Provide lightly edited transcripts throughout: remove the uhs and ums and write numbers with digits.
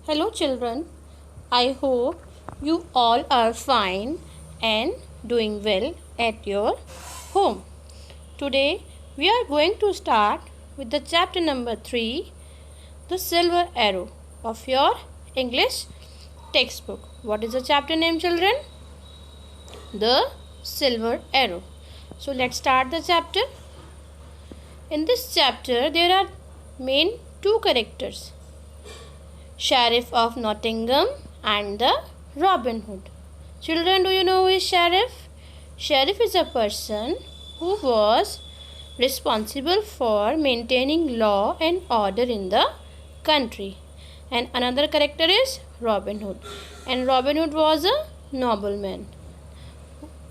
Hello, children. I hope you all are fine and doing well at your home. Today, we are going to start with the chapter number 3, The Silver Arrow, of your English textbook. What is the chapter name, children? The Silver Arrow. So, let's start the chapter. In this chapter, there are main two characters, Sheriff of Nottingham and the Robin Hood. Children, do you know who is Sheriff? Sheriff is a person who was responsible for maintaining law and order in the country. And another character is Robin Hood. And Robin Hood was a nobleman.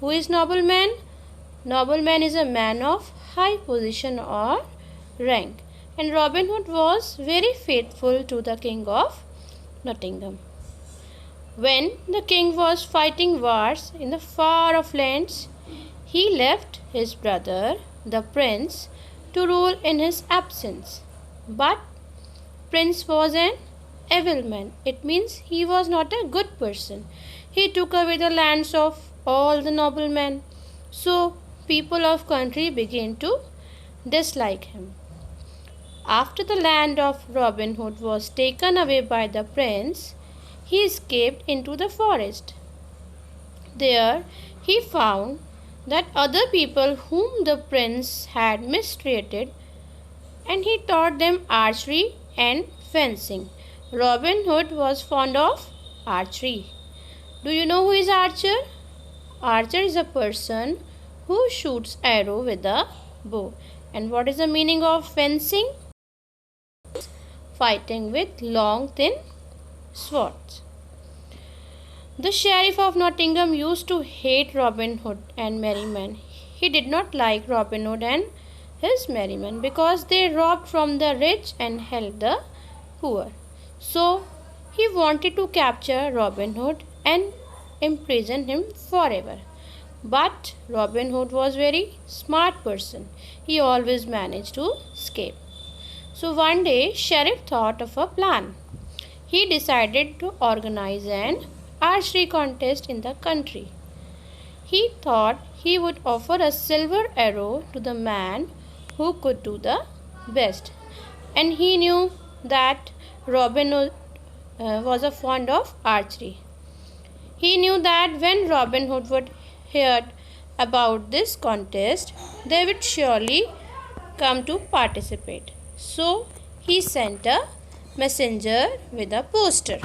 Who is nobleman? Nobleman is a man of high position or rank. And Robin Hood was very faithful to the king of Nottingham. When the king was fighting wars in the far off lands, he left his brother, the prince, to rule in his absence. But prince was an evil man. It means he was not a good person. He took away the lands of all the noblemen. So people of country began to dislike him. After the land of Robin Hood was taken away by the prince, he escaped into the forest. There he found that other people whom the prince had mistreated, and he taught them archery and fencing. Robin Hood was fond of archery. Do you know who is archer? Archer is a person who shoots arrow with a bow. And what is the meaning of fencing? Fighting with long thin swords. The Sheriff of Nottingham used to hate Robin Hood and Merryman. He did not like Robin Hood and his merrymen because they robbed from the rich and held the poor. So he wanted to capture Robin Hood and imprison him forever. But Robin Hood was very smart person. He always managed to escape. So one day, Sheriff thought of a plan. He decided to organize an archery contest in the country. He thought he would offer a silver arrow to the man who could do the best. And he knew that Robin Hood was a fond of archery. He knew that when Robin Hood would hear about this contest, they would surely come to participate. So he sent a messenger with a poster.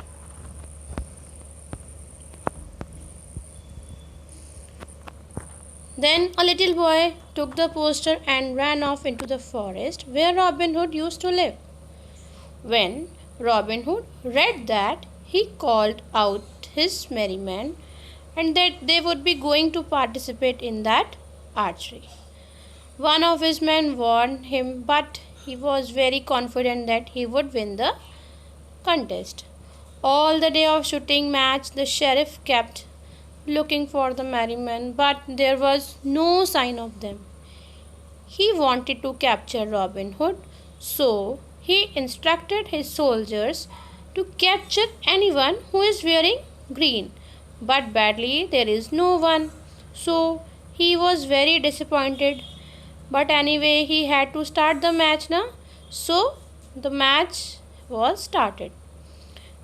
Then a little boy took the poster and ran off into the forest where Robin Hood used to live. When Robin Hood read that, he called out his merrymen and that they would be going to participate in that archery. One of his men warned him, but he was very confident that he would win the contest. All the day of shooting match, the sheriff kept looking for the merrymen, but there was no sign of them. He wanted to capture Robin Hood, so he instructed his soldiers to capture anyone who is wearing green. But badly, there is no one. So he was very disappointed. But anyway, he had to start the match now. So the match was started.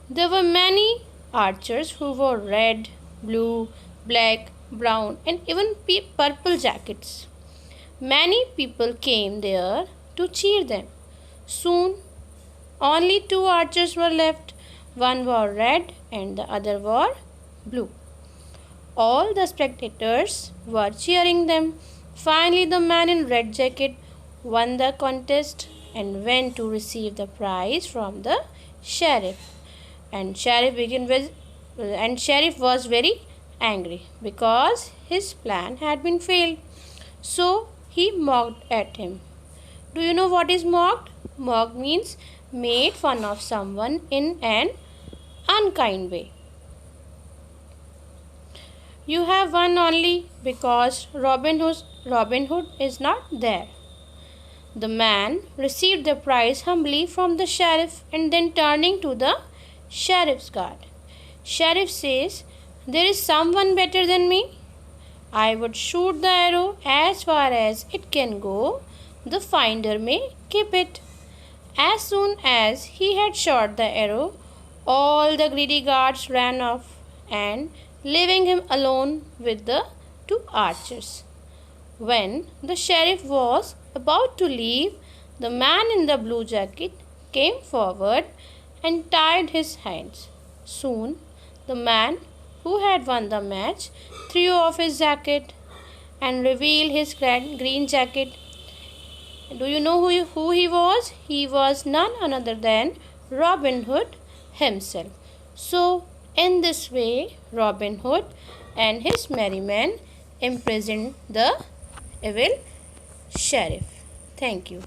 There were many archers who wore red, blue, black, brown, and even purple jackets. Many people came there to cheer them. Soon, only two archers were left. One wore red and the other wore blue. All the spectators were cheering them. Finally, the man in red jacket won the contest and went to receive the prize from the sheriff. And sheriff was very angry because his plan had been failed. So he mocked at him. Do you know what is mocked? Mocked means made fun of someone in an unkind way. You have won only because Robin Hood is not there. The man received the prize humbly from the sheriff and then turning to the Sheriff's guard. Sheriff says, "There is someone better than me. I would shoot the arrow as far as it can go. The finder may keep it." As soon as he had shot the arrow, all the greedy guards ran off, and leaving him alone with the two archers. When the sheriff was about to leave, the man in the blue jacket came forward and tied his hands. Soon, the man who had won the match threw off his jacket and revealed his green jacket. Do you know who he was? He was none other than Robin Hood himself. So, in this way, Robin Hood and his merry men imprisoned the evil sheriff. Thank you.